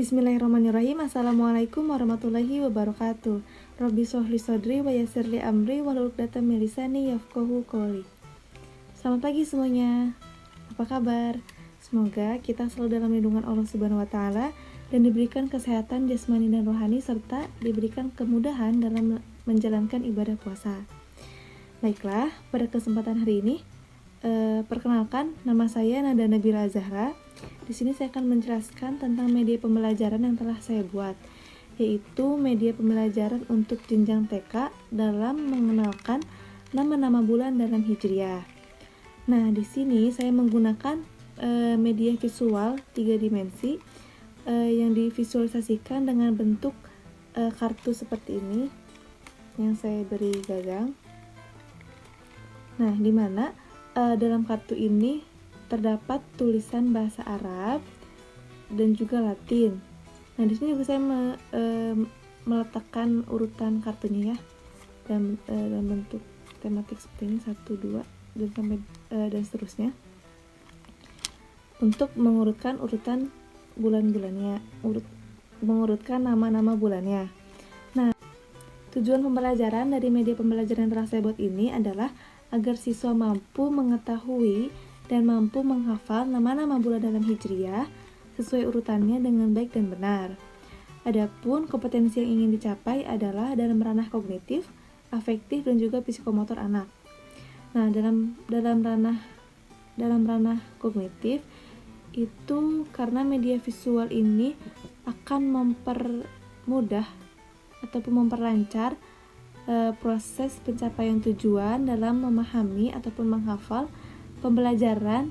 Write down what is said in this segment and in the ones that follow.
Bismillahirrahmanirrahim. Assalamualaikum warahmatullahi wabarakatuh. Rabbi shrah li sadri wa yassir li amri wahlul 'uqdatam min lisani yafqahu qawli. Selamat pagi semuanya. Apa kabar? Semoga kita selalu dalam lindungan Allah Subhanahu wa taala dan diberikan kesehatan jasmani dan rohani serta diberikan kemudahan dalam menjalankan ibadah puasa. Baiklah, pada kesempatan hari ini perkenalkan, nama saya Nada Nabila Zahra. Di sini saya akan menjelaskan tentang media pembelajaran yang telah saya buat, yaitu media pembelajaran untuk jenjang TK dalam mengenalkan nama-nama bulan dalam Hijriah. Nah, di sini saya menggunakan media visual 3 dimensi yang divisualisasikan dengan bentuk kartu seperti ini yang saya beri gagang. Nah, di mana dalam kartu ini terdapat tulisan bahasa Arab dan juga Latin. Nah, di sini juga saya meletakkan urutan kartunya ya, dalam bentuk tematik seperti ini 1, 2 dan seterusnya. Untuk mengurutkan urutan bulan-bulannya, mengurutkan nama-nama bulannya. Nah, tujuan pembelajaran dari media pembelajaran yang telah saya buat ini adalah agar siswa mampu mengetahui dan mampu menghafal nama-nama bulan dalam Hijriah sesuai urutannya dengan baik dan benar. Adapun kompetensi yang ingin dicapai adalah dalam ranah kognitif, afektif, dan juga psikomotor anak. Nah, dalam ranah kognitif itu karena media visual ini akan mempermudah ataupun memperlancar proses pencapaian tujuan dalam memahami ataupun menghafal pembelajaran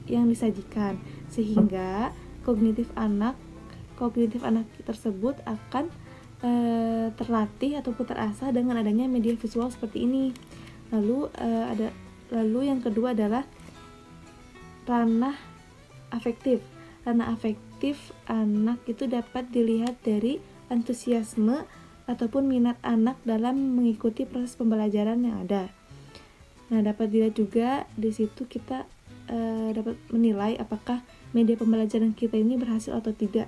yang disajikan, sehingga kognitif anak tersebut akan terlatih ataupun terasah dengan adanya media visual seperti ini. Lalu yang kedua adalah ranah afektif. Ranah afektif anak itu dapat dilihat dari antusiasme ataupun minat anak dalam mengikuti proses pembelajaran yang ada. Nah, dapat dilihat juga di situ kita dapat menilai apakah media pembelajaran kita ini berhasil atau tidak,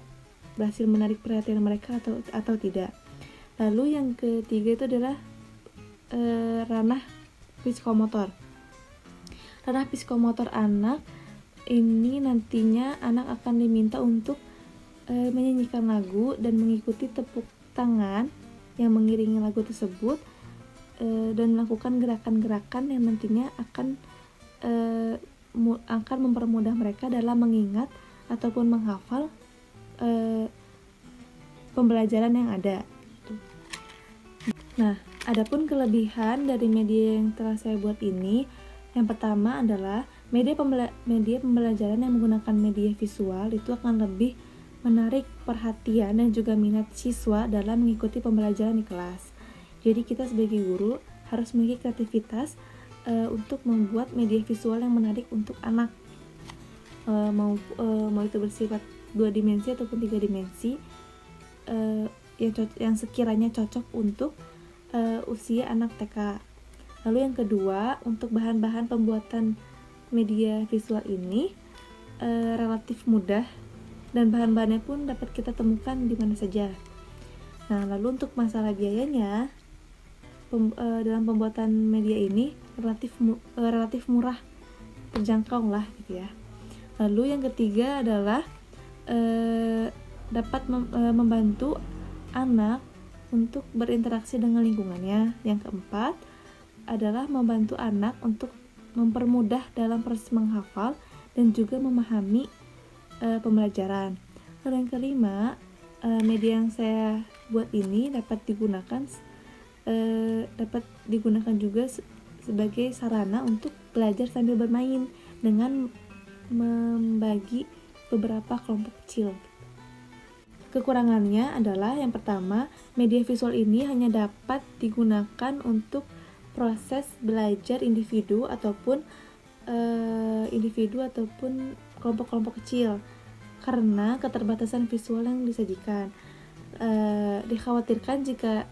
berhasil menarik perhatian mereka atau tidak. Lalu yang ketiga itu adalah ranah psikomotor. Ranah psikomotor anak ini nantinya anak akan diminta untuk menyanyikan lagu dan mengikuti tepuk tangan yang mengiringi lagu tersebut dan melakukan gerakan-gerakan yang nantinya akan mempermudah mereka dalam mengingat ataupun menghafal pembelajaran yang ada. Nah, adapun kelebihan dari media yang telah saya buat ini, yang pertama adalah media pembelajaran yang menggunakan media visual itu akan lebih menarik perhatian dan juga minat siswa dalam mengikuti pembelajaran di kelas. Jadi kita sebagai guru harus memiliki kreativitas untuk membuat media visual yang menarik untuk anak, mau itu bersifat 2 dimensi ataupun 3 dimensi yang sekiranya cocok untuk usia anak TK. Lalu yang kedua, untuk bahan-bahan pembuatan media visual ini relatif mudah dan bahan-bahannya pun dapat kita temukan di mana saja. Nah, lalu untuk masalah biayanya, dalam pembuatan media ini relatif murah, terjangkau lah gitu ya. Lalu yang ketiga adalah dapat membantu anak untuk berinteraksi dengan lingkungannya. Yang keempat adalah membantu anak untuk mempermudah dalam proses menghafal dan juga memahami pembelajaran. Lalu yang kelima, media yang saya buat ini dapat digunakan juga sebagai sarana untuk belajar sambil bermain dengan membagi beberapa kelompok kecil. Kekurangannya adalah yang pertama, media visual ini hanya dapat digunakan untuk proses belajar individu ataupun kelompok-kelompok kecil karena keterbatasan visual yang disajikan. Dikhawatirkan jika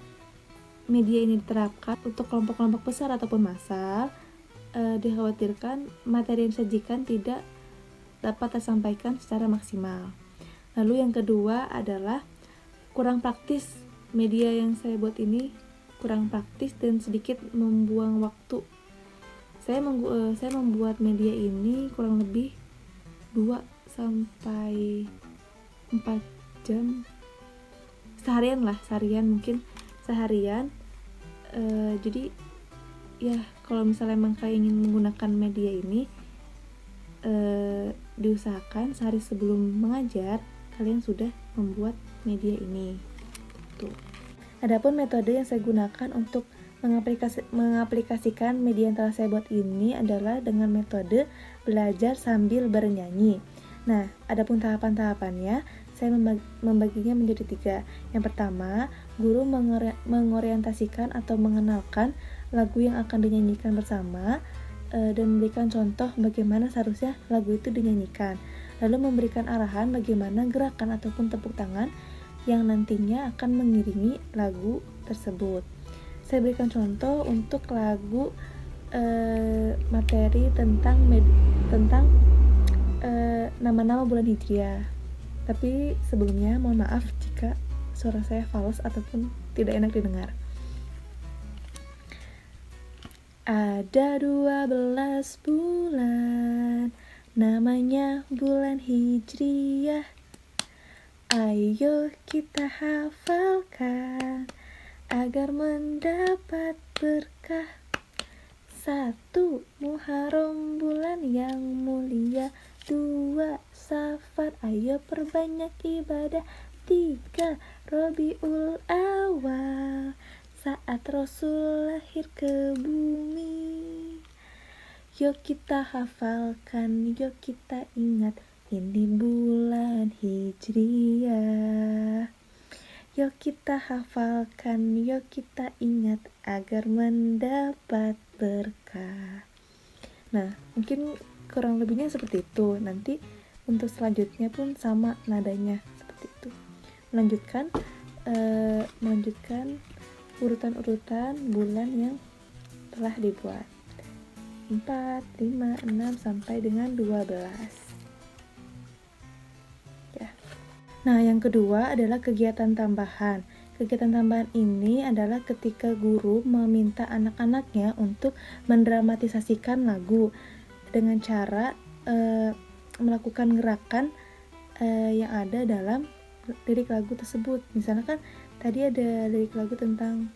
media ini diterapkan untuk kelompok-kelompok besar ataupun massal, dikhawatirkan materi yang disajikan tidak dapat tersampaikan secara maksimal. Lalu yang kedua adalah kurang praktis. Media yang saya buat ini kurang praktis dan sedikit membuang waktu. Saya membuat media ini kurang lebih 2 sampai 4 jam seharian mungkin seharian. Jadi ya kalau misalnya emang kalian ingin menggunakan media ini, diusahakan sehari sebelum mengajar kalian sudah membuat media ini. Tuh. Adapun metode yang saya gunakan untuk mengaplikasikan media yang telah saya buat ini adalah dengan metode belajar sambil bernyanyi. Nah, adapun tahapan-tahapannya, saya membaginya menjadi 3. Yang pertama, guru mengorientasikan atau mengenalkan lagu yang akan dinyanyikan bersama dan memberikan contoh bagaimana seharusnya lagu itu dinyanyikan. Lalu memberikan arahan bagaimana gerakan ataupun tepuk tangan yang nantinya akan mengiringi lagu tersebut. Saya berikan contoh untuk lagu materi tentang nama-nama bulan Hijriah. Tapi sebelumnya mohon maaf jika suara saya fals ataupun tidak enak didengar. Ada 12 bulan, namanya bulan Hijriah. Ayo kita hafalkan agar mendapat berkah. 1. Muharram bulan yang mulia. 2. Safar, ayo perbanyak ibadah. 3. Rabiul Awal, saat Rasul lahir ke bumi. Yuk kita hafalkan, yuk kita ingat, ini bulan Hijriah. Yuk kita hafalkan, yuk kita ingat, agar mendapat berkah. Nah, mungkin kurang lebihnya seperti itu. Nanti untuk selanjutnya pun sama nadanya seperti itu. Melanjutkan urutan-urutan bulan yang telah dibuat. 4, 5, 6 sampai dengan 12. Ya. Nah, yang kedua adalah kegiatan tambahan. Kegiatan tambahan ini adalah ketika guru meminta anak-anaknya untuk mendramatisasikan lagu dengan cara melakukan gerakan yang ada dalam lirik lagu tersebut. Misalnya kan tadi ada lirik lagu tentang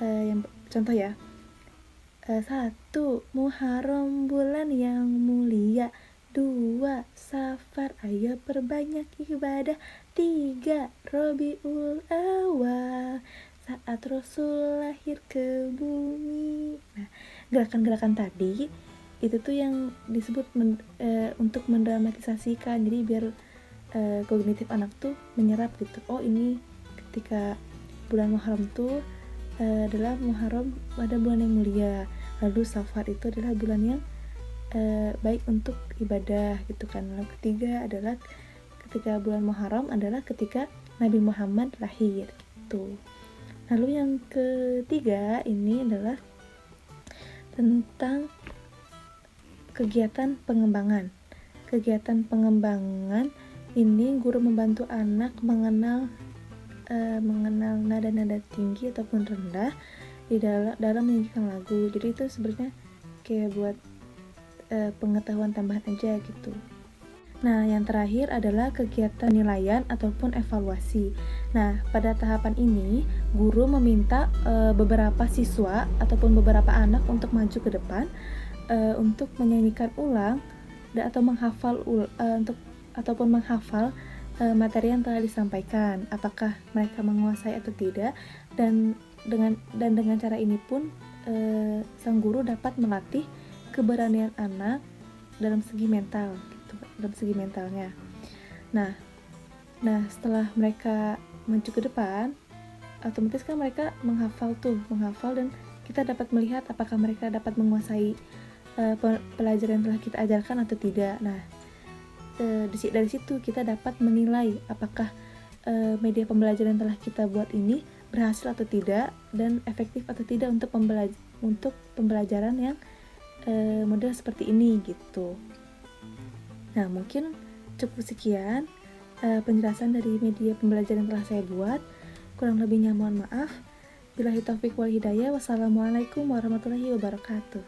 yang contoh ya. 1. Muharram bulan yang mulia. 2. Safar, ayo perbanyak ibadah. 3. Rabiul Awal, saat Rasul lahir ke bumi. Nah, gerakan-gerakan tadi itu tuh yang disebut untuk mendramatisasikan. Jadi biar kognitif anak tuh menyerap gitu. Oh, ini ketika bulan Muharram tuh adalah Muharram pada bulan yang mulia. Lalu Safar itu adalah bulan yang baik untuk ibadah gitu kan. Lalu ketiga adalah ketika bulan Muharram adalah ketika Nabi Muhammad lahir gitu. Lalu yang ketiga ini adalah tentang kegiatan pengembangan. Kegiatan pengembangan ini guru membantu anak mengenal nada-nada tinggi ataupun rendah di dalam menyanyikan lagu. Jadi itu sebenarnya kayak buat pengetahuan tambahan aja gitu. Nah, yang terakhir adalah kegiatan penilaian ataupun evaluasi. Nah, pada tahapan ini guru meminta beberapa siswa ataupun beberapa anak untuk maju ke depan untuk menyanyikan ulang atau menghafal materi yang telah disampaikan. Apakah mereka menguasai atau tidak, dan dengan cara ini pun sang guru dapat melatih keberanian anak dalam segi mental gitu, dalam segi mentalnya. Nah setelah mereka maju ke depan, otomatis kan mereka menghafal dan kita dapat melihat apakah mereka dapat menguasai pelajaran yang telah kita ajarkan atau tidak. Nah, dari situ kita dapat menilai apakah media pembelajaran yang telah kita buat ini berhasil atau tidak dan efektif atau tidak untuk pembelajaran yang model seperti ini gitu. Nah, mungkin cukup sekian penjelasan dari media pembelajaran yang telah saya buat. Kurang lebihnya mohon maaf. Billahi taufiq wal hidayah. Wassalamualaikum warahmatullahi wabarakatuh.